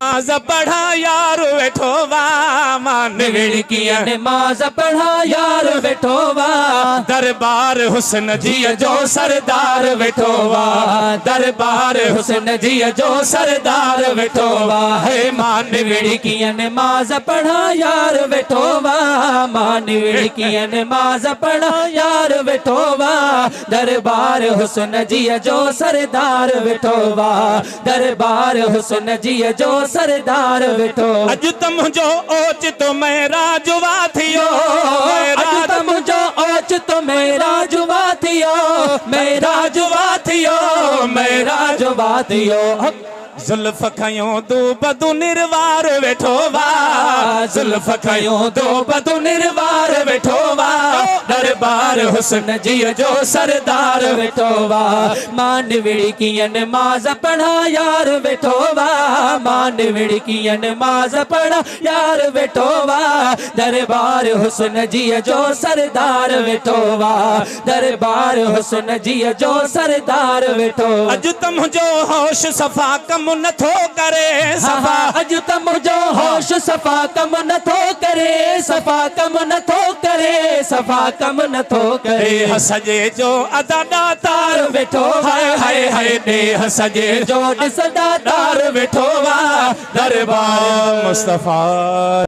नमाज पढ़ा यार वेठो वा मान विड़किया नमाज पढ़ा यार वेठो वा दरबार हुस्न जी जो सरदार वेठो वा दरबार हुस्न जी जो सरदार वेठो वा है मान विड़किया नमाज पढ़ा यार वेठो वा मान विड़किया नमाज पढ़ा यार वेठो वा दरबार हुस्न जी जो सरदार वेठो वा दरबार हुस्न जी जो सरदार वेठो अज तुम जो ओच तो मेरा जुवा थियो अज तुम जो ओच तो मेरा जुवा थियो मेरा जुवा थियो मेरा जुवा थियो जुल्फ खयो दो बदु निर्वार वेठो वा जुल्फ खयो दो बदु निर्वार वेठो वा दरबार हुस्न जी जो सरदार वेठो वा मान विड़किया नमाज पढ़ा यार वेठो वा मान विड़किया नमाज पढ़ा यार वेठो वा दरबार हुस्न जी जो सरदार वेठो वा दरबार हुस्न जी जो सरदार वेठो अज तुम जो होश सफा कम नथो करे सफा अज तुम जो होश सफा कम नथो करे सफा कम नथो करे सफा कम नथो करे सजे जो अदा दातार वेठो हाय हाय हाय देह सजे जो ॾिस दातार वेठो वा दरबार मुस्तफा।